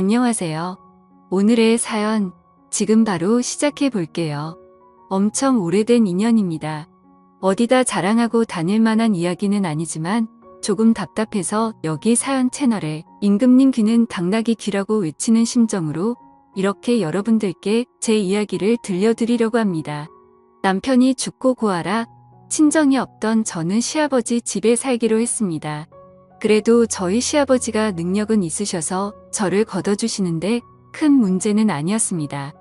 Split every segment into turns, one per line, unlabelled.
안녕하세요. 오늘의 사연, 지금 바로 시작해 볼게요. 엄청 오래된 인연입니다. 어디다 자랑하고 다닐 만한 이야기는 아니지만 조금 답답해서 여기 사연 채널에 임금님 귀는 당나귀 귀라고 외치는 심정으로 이렇게 여러분들께 제 이야기를 들려드리려고 합니다. 남편이 죽고 고아라 친정이 없던 저는 시아버지 집에 살기로 했습니다. 그래도 저희 시아버지가 능력은 있으셔서 저를 걷어주시는데 큰 문제는 아니었습니다.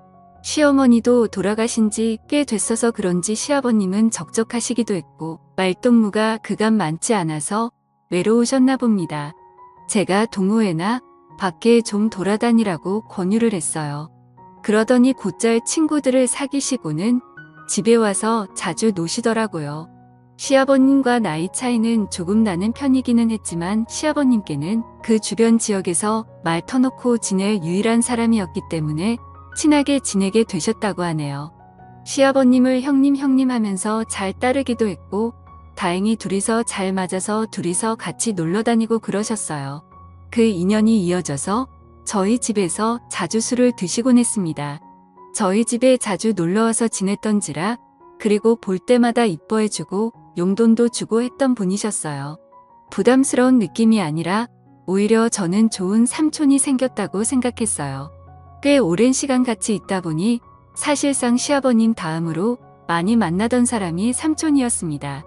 시어머니도 돌아가신 지 꽤 됐어서 그런지 시아버님은 적적하시기도 했고 말동무가 그간 많지 않아서 외로우셨나 봅니다. 제가 동호회나 밖에 좀 돌아다니라고 권유를 했어요. 그러더니 곧잘 친구들을 사귀시고는 집에 와서 자주 노시더라고요. 시아버님과 나이 차이는 조금 나는 편이기는 했지만 시아버님께는 그 주변 지역에서 말 터놓고 지낼 유일한 사람이었기 때문에 친하게 지내게 되셨다고 하네요. 시아버님을 형님 하면서 잘 따르기도 했고 다행히 둘이서 잘 맞아서 둘이서 같이 놀러 다니고 그러셨어요. 그 인연이 이어져서 저희 집에서 자주 술을 드시곤 했습니다. 저희 집에 자주 놀러와서 지냈던지라 그리고 볼 때마다 이뻐해주고 용돈도 주고 했던 분이셨어요. 부담스러운 느낌이 아니라 오히려 저는 좋은 삼촌이 생겼다고 생각했어요. 꽤 오랜 시간 같이 있다 보니 사실상 시아버님 다음으로 많이 만나던 사람이 삼촌이었습니다.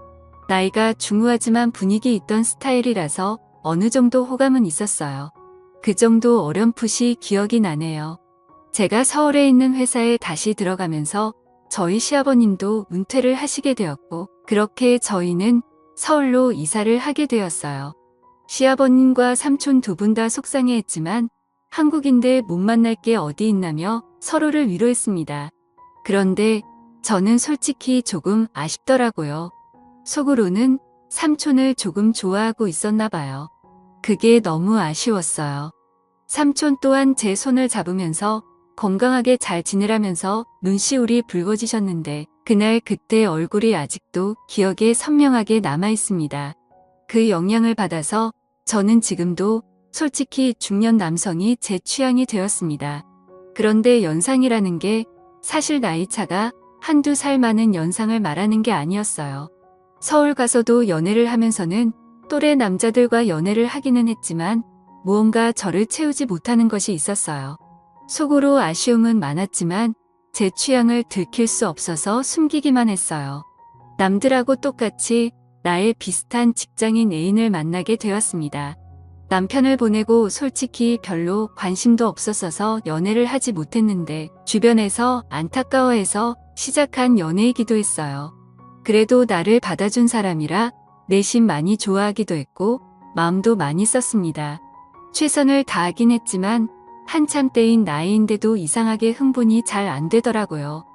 나이가 중후하지만 분위기 있던 스타일이라서 어느 정도 호감은 있었어요. 그 정도 어렴풋이 기억이 나네요. 제가 서울에 있는 회사에 다시 들어가면서 저희 시아버님도 은퇴를 하시게 되었고 그렇게 저희는 서울로 이사를 하게 되었어요. 시아버님과 삼촌 두 분 다 속상해했지만 한국인데 못 만날 게 어디 있나며 서로를 위로했습니다. 그런데 저는 솔직히 조금 아쉽더라고요. 속으로는 삼촌을 조금 좋아하고 있었나 봐요. 그게 너무 아쉬웠어요. 삼촌 또한 제 손을 잡으면서 건강하게 잘 지내라면서 눈시울이 붉어지셨는데 그날 그때 얼굴이 아직도 기억에 선명하게 남아 있습니다. 그 영향을 받아서 저는 지금도 솔직히 중년 남성이 제 취향이 되었습니다. 그런데 연상이라는 게 사실 나이차가 한두 살 많은 연상을 말하는 게 아니었어요. 서울 가서도 연애를 하면서는 또래 남자들과 연애를 하기는 했지만 무언가 저를 채우지 못하는 것이 있었어요. 속으로 아쉬움은 많았지만 제 취향을 들킬 수 없어서 숨기기만 했어요. 남들하고 똑같이 나의 비슷한 직장인 애인을 만나게 되었습니다. 남편을 보내고 솔직히 별로 관심도 없었어서 연애를 하지 못했는데 주변에서 안타까워해서 시작한 연애이기도 했어요. 그래도 나를 받아준 사람이라 내심 많이 좋아하기도 했고 마음도 많이 썼습니다. 최선을 다하긴 했지만 한참 때인 나이인데도 이상하게 흥분이 잘 안 되더라고요.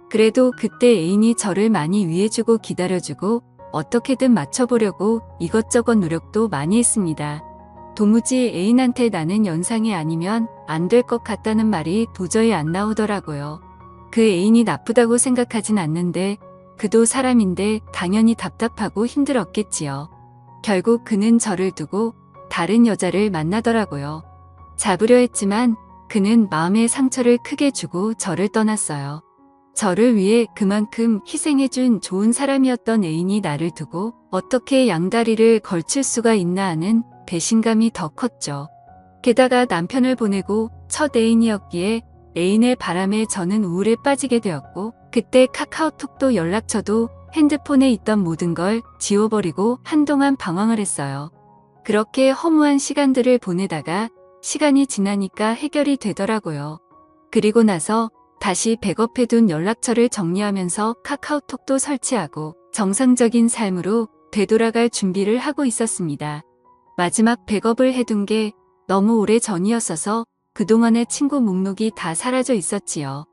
그래도 그때 애인이 저를 많이 위해주고 기다려주고 어떻게든 맞춰보려고 이것저것 노력도 많이 했습니다. 도무지 애인한테 나는 연상이 아니면 안 될 것 같다는 말이 도저히 안 나오더라고요. 그 애인이 나쁘다고 생각하진 않는데 그도 사람인데 당연히 답답하고 힘들었겠지요. 결국 그는 저를 두고 다른 여자를 만나더라고요. 잡으려 했지만 그는 마음의 상처를 크게 주고 저를 떠났어요. 저를 위해 그만큼 희생해준 좋은 사람이었던 애인이 나를 두고 어떻게 양다리를 걸칠 수가 있나 하는 배신감이 더 컸죠. 게다가 남편을 보내고 첫 애인이었기에 애인의 바람에 저는 우울에 빠지게 되었고 그때 카카오톡도 연락처도 핸드폰에 있던 모든 걸 지워버리고 한동안 방황을 했어요. 그렇게 허무한 시간들을 보내다가 시간이 지나니까 해결이 되더라고요. 그리고 나서 다시 백업해둔 연락처를 정리하면서 카카오톡도 설치하고 정상적인 삶으로 되돌아갈 준비를 하고 있었습니다. 마지막 백업을 해둔 게 너무 오래 전이었어서 그동안의 친구 목록이 다 사라져 있었지요.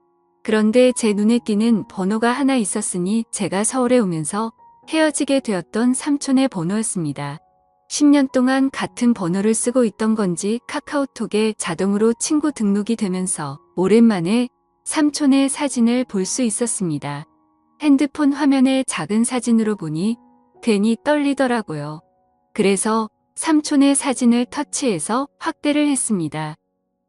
그런데 제 눈에 띄는 번호가 하나 있었으니 제가 서울에 오면서 헤어지게 되었던 삼촌의 번호였습니다. 10년 동안 같은 번호를 쓰고 있던 건지 카카오톡에 자동으로 친구 등록이 되면서 오랜만에 삼촌의 사진을 볼 수 있었습니다. 핸드폰 화면의 작은 사진으로 보니 괜히 떨리더라고요. 그래서 삼촌의 사진을 터치해서 확대를 했습니다.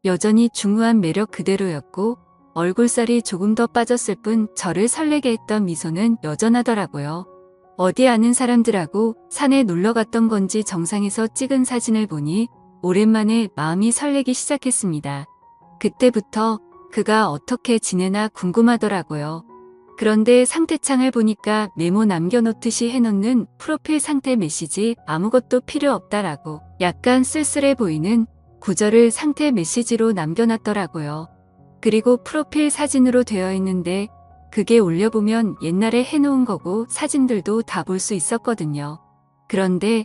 여전히 중후한 매력 그대로였고 얼굴살이 조금 더 빠졌을 뿐 저를 설레게 했던 미소는 여전하더라고요. 어디 아는 사람들하고 산에 놀러 갔던 건지 정상에서 찍은 사진을 보니 오랜만에 마음이 설레기 시작했습니다. 그때부터 그가 어떻게 지내나 궁금하더라고요. 그런데 상태창을 보니까 메모 남겨놓듯이 해놓는 프로필 상태 메시지 아무것도 필요 없다라고 약간 쓸쓸해 보이는 구절을 상태 메시지로 남겨놨더라고요. 그리고 프로필 사진으로 되어 있는데 그게 올려보면 옛날에 해놓은 거고 사진들도 다 볼 수 있었거든요. 그런데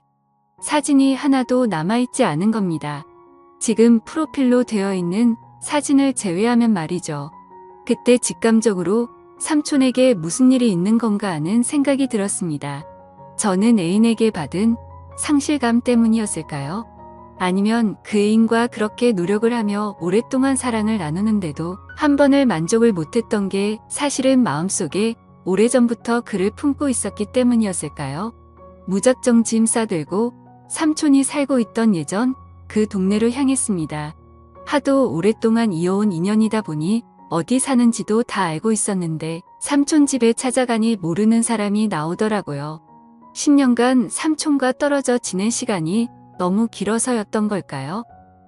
사진이 하나도 남아있지 않은 겁니다. 지금 프로필로 되어 있는 사진을 제외하면 말이죠. 그때 직감적으로 삼촌에게 무슨 일이 있는 건가 하는 생각이 들었습니다. 저는 애인에게 받은 상실감 때문이었을까요? 아니면 그 애인과 그렇게 노력을 하며 오랫동안 사랑을 나누는데도 한 번을 만족을 못했던 게 사실은 마음속에 오래전부터 그를 품고 있었기 때문이었을까요? 무작정 짐 싸들고 삼촌이 살고 있던 예전 그 동네로 향했습니다. 하도 오랫동안 이어온 인연이다 보니 어디 사는지도 다 알고 있었는데 삼촌 집에 찾아가니 모르는 사람이 나오더라고요. 10년간 삼촌과 떨어져 지낸 시간이 너무 길어서였던 걸까요?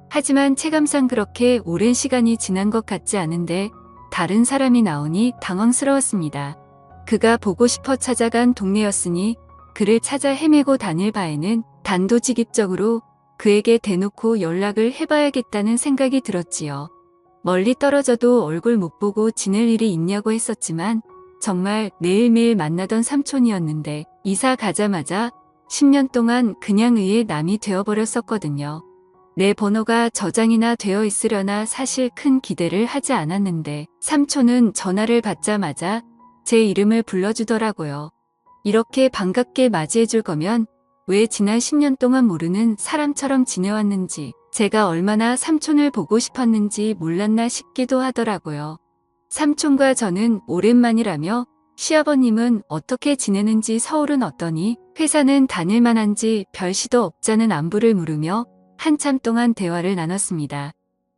하지만 체감상 그렇게 오랜 시간이 지난 것 같지 않은데 다른 사람이 나오니 당황스러웠습니다. 그가 보고 싶어 찾아간 동네였으니 그를 찾아 헤매고 다닐 바에는 단도직입적으로 그에게 대놓고 연락을 해봐야겠다는 생각이 들었지요. 멀리 떨어져도 얼굴 못 보고 지낼 일이 있냐고 했었지만 정말 매일매일 만나던 삼촌이었는데 이사 가자마자 10년 동안 그냥 의의 남이 되어버렸었거든요. 내 번호가 저장이나 되어 있으려나 사실 큰 기대를 하지 않았는데 삼촌은 전화를 받자마자 제 이름을 불러주더라고요. 이렇게 반갑게 맞이해줄 거면 왜 지난 10년 동안 모르는 사람처럼 지내왔는지 제가 얼마나 삼촌을 보고 싶었는지 몰랐나 싶기도 하더라고요. 삼촌과 저는 오랜만이라며 시아버님은 어떻게 지내는지 서울은 어떠니 회사는 다닐 만한지 별 시도 없자는 안부를 물으며 한참 동안 대화를 나눴습니다.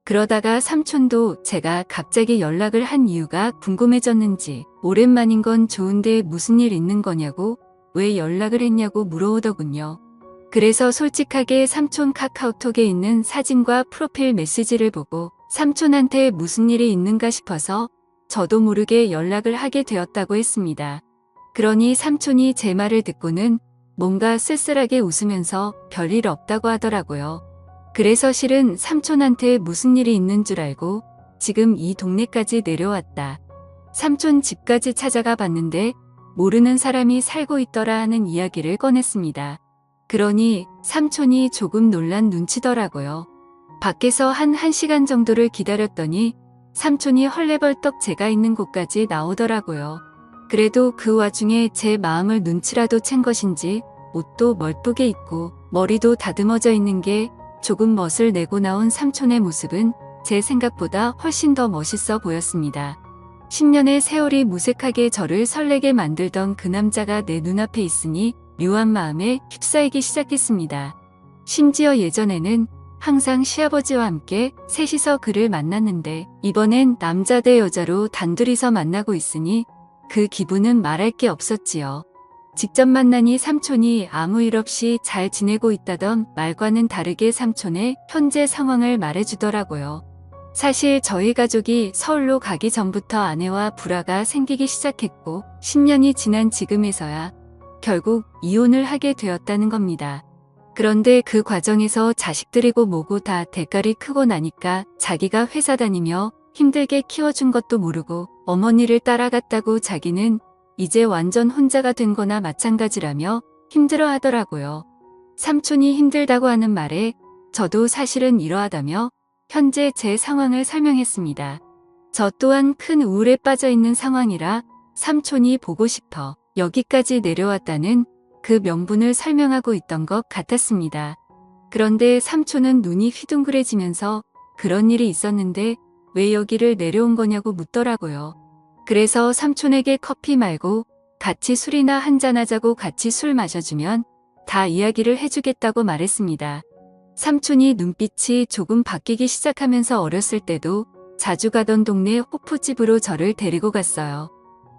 그러다가 삼촌도 제가 갑자기 연락을 한 이유가 궁금해졌는지 오랜만인 건 좋은데 무슨 일 있는 거냐고 왜 연락을 했냐고 물어오더군요. 그래서 솔직하게 삼촌 카카오톡에 있는 사진과 프로필 메시지를 보고 삼촌한테 무슨 일이 있는가 싶어서 저도 모르게 연락을 하게 되었다고 했습니다. 그러니 삼촌이 제 말을 듣고는 뭔가 쓸쓸하게 웃으면서 별일 없다고 하더라고요. 그래서 실은 삼촌한테 무슨 일이 있는 줄 알고 지금 이 동네까지 내려왔다. 삼촌 집까지 찾아가 봤는데 모르는 사람이 살고 있더라 하는 이야기를 꺼냈습니다. 그러니 삼촌이 조금 놀란 눈치더라고요. 밖에서 한 1시간 정도를 기다렸더니 삼촌이 헐레벌떡 제가 있는 곳까지 나오더라고요. 그래도 그 와중에 제 마음을 눈치라도 챈 것인지 옷도 멀쁘게 입고 머리도 다듬어져 있는 게 조금 멋을 내고 나온 삼촌의 모습은 제 생각보다 훨씬 더 멋있어 보였습니다. 10년의 세월이 무색하게 저를 설레게 만들던 그 남자가 내 눈앞에 있으니 묘한 마음에 휩싸이기 시작했습니다. 심지어 예전에는 항상 시아버지와 함께 셋이서 그를 만났는데 이번엔 남자 대 여자로 단둘이서 만나고 있으니 그 기분은 말할 게 없었지요. 직접 만나니 삼촌이 아무 일 없이 잘 지내고 있다던 말과는 다르게 삼촌의 현재 상황을 말해주더라고요. 사실 저희 가족이 서울로 가기 전부터 아내와 불화가 생기기 시작했고 10년이 지난 지금에서야 결국 이혼을 하게 되었다는 겁니다. 그런데 그 과정에서 자식들이고 뭐고 다 대가리 크고 나니까 자기가 회사 다니며 힘들게 키워준 것도 모르고 어머니를 따라갔다고 자기는 이제 완전 혼자가 된 거나 마찬가지라며 힘들어 하더라고요. 삼촌이 힘들다고 하는 말에 저도 사실은 이러하다며 현재 제 상황을 설명했습니다. 저 또한 큰 우울에 빠져 있는 상황이라 삼촌이 보고 싶어 여기까지 내려왔다는 그 명분을 설명하고 있던 것 같았습니다. 그런데 삼촌은 눈이 휘둥그레지면서 그런 일이 있었는데 왜 여기를 내려온 거냐고 묻더라고요. 그래서 삼촌에게 커피 말고 같이 술이나 한잔하자고 같이 술 마셔주면 다 이야기를 해주겠다고 말했습니다. 삼촌이 눈빛이 조금 바뀌기 시작하면서 어렸을 때도 자주 가던 동네 호프집으로 저를 데리고 갔어요.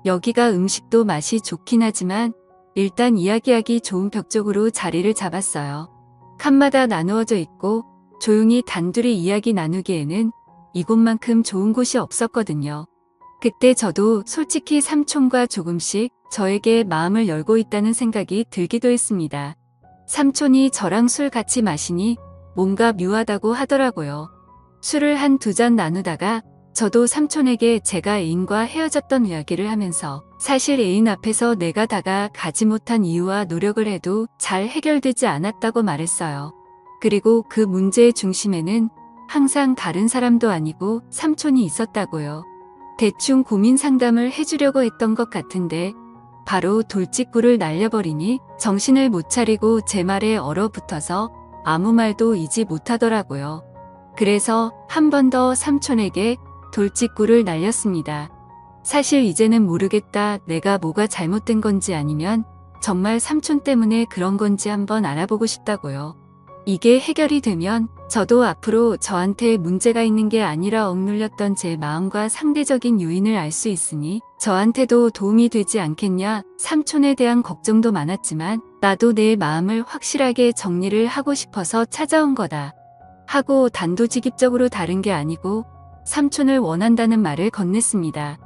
여기가 음식도 맛이 좋긴 하지만 일단 이야기하기 좋은 벽 쪽으로 자리를 잡았어요. 칸마다 나누어져 있고 조용히 단둘이 이야기 나누기에는 이곳만큼 좋은 곳이 없었거든요. 그때 저도 솔직히 삼촌과 조금씩 저에게 마음을 열고 있다는 생각이 들기도 했습니다. 삼촌이 저랑 술 같이 마시니 뭔가 묘하다고 하더라고요. 술을 한 두 잔 나누다가 저도 삼촌에게 제가 애인과 헤어졌던 이야기를 하면서 사실 애인 앞에서 내가 다가가지 못한 이유와 노력을 해도 잘 해결되지 않았다고 말했어요. 그리고 그 문제의 중심에는 항상 다른 사람도 아니고 삼촌이 있었다고요. 대충 고민 상담을 해주려고 했던 것 같은데 바로 돌직구를 날려버리니 정신을 못 차리고 제 말에 얼어붙어서 아무 말도 이지 못하더라고요. 그래서 한 번 더 삼촌에게 돌직구를 날렸습니다. 사실 이제는 모르겠다. 내가 뭐가 잘못된 건지 아니면 정말 삼촌 때문에 그런 건지 한번 알아보고 싶다고요. 이게 해결이 되면 저도 앞으로 저한테 문제가 있는 게 아니라 억눌렸던 제 마음과 상대적인 요인을 알 수 있으니 저한테도 도움이 되지 않겠냐. 삼촌에 대한 걱정도 많았지만 나도 내 마음을 확실하게 정리를 하고 싶어서 찾아온 거다 하고 단도직입적으로 다른 게 아니고 삼촌을 원한다는 말을 건넸습니다.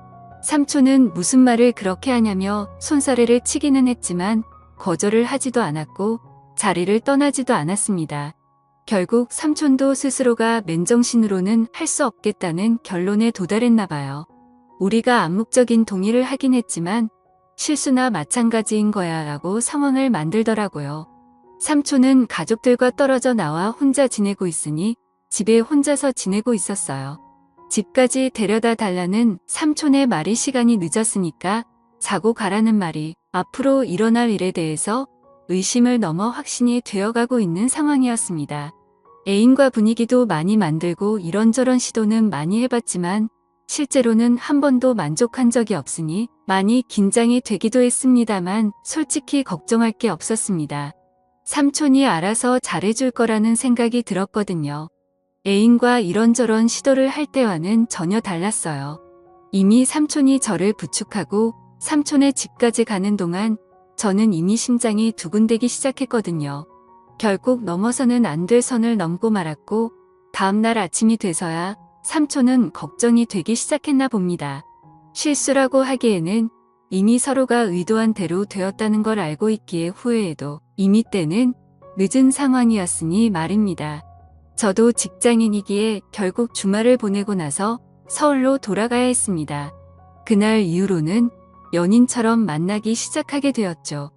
삼촌은 무슨 말을 그렇게 하냐며 손사래를 치기는 했지만 거절을 하지도 않았고 자리를 떠나지도 않았습니다. 결국 삼촌도 스스로가 맨정신으로는 할 수 없겠다는 결론에 도달했나 봐요. 우리가 암묵적인 동의를 하긴 했지만 실수나 마찬가지인 거야 라고 상황을 만들더라고요. 삼촌은 가족들과 떨어져 나와 혼자 지내고 있으니 집에 혼자서 지내고 있었어요. 집까지 데려다 달라는 삼촌의 말이 시간이 늦었으니까 자고 가라는 말이 앞으로 일어날 일에 대해서 의심을 넘어 확신이 되어가고 있는 상황이었습니다. 애인과 분위기도 많이 만들고 이런저런 시도는 많이 해봤지만 실제로는 한 번도 만족한 적이 없으니 많이 긴장이 되기도 했습니다만 솔직히 걱정할 게 없었습니다. 삼촌이 알아서 잘해줄 거라는 생각이 들었거든요. 애인과 이런저런 시도를 할 때와는 전혀 달랐어요. 이미 삼촌이 저를 부축하고 삼촌의 집까지 가는 동안 저는 이미 심장이 두근대기 시작했거든요. 결국 넘어서는 안 될 선을 넘고 말았고 다음날 아침이 돼서야 삼촌은 걱정이 되기 시작했나 봅니다. 실수라고 하기에는 이미 서로가 의도한 대로 되었다는 걸 알고 있기에 후회해도 이미 때는 늦은 상황이었으니 말입니다. 저도 직장인이기에 결국 주말을 보내고 나서 서울로 돌아가야 했습니다. 그날 이후로는 연인처럼 만나기 시작하게 되었죠.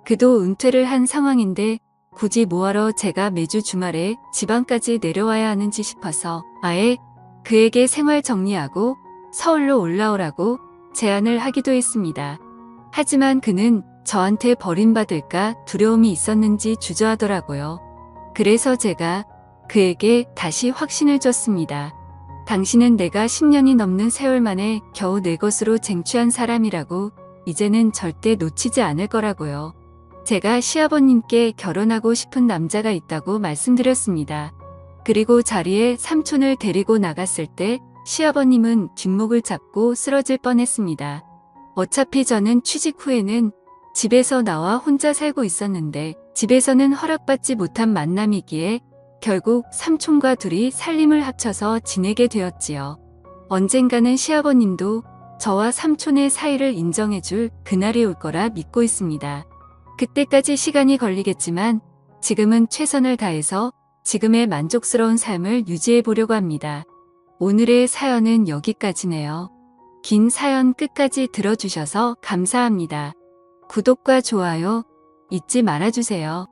그도 은퇴를 한 상황인데 굳이 뭐하러 제가 매주 주말에 지방까지 내려와야 하는지 싶어서 아예 그에게 생활 정리하고 서울로 올라오라고 제안을 하기도 했습니다. 하지만 그는 저한테 버림받을까 두려움이 있었는지 주저하더라고요. 그래서 제가 그에게 다시 확신을 줬습니다. 당신은 내가 10년이 넘는 세월 만에 겨우 내 것으로 쟁취한 사람이라고 이제는 절대 놓치지 않을 거라고요. 제가 시아버님께 결혼하고 싶은 남자가 있다고 말씀드렸습니다. 그리고 자리에 삼촌을 데리고 나갔을 때 시아버님은 뒷목을 잡고 쓰러질 뻔했습니다. 어차피 저는 취직 후에는 집에서 나와 혼자 살고 있었는데 집에서는 허락받지 못한 만남이기에 결국 삼촌과 둘이 살림을 합쳐서 지내게 되었지요. 언젠가는 시아버님도 저와 삼촌의 사이를 인정해줄 그날이 올 거라 믿고 있습니다. 그때까지 시간이 걸리겠지만 지금은 최선을 다해서 지금의 만족스러운 삶을 유지해 보려고 합니다. 오늘의 사연은 여기까지네요. 긴 사연 끝까지 들어주셔서 감사합니다. 구독과 좋아요 잊지 말아주세요.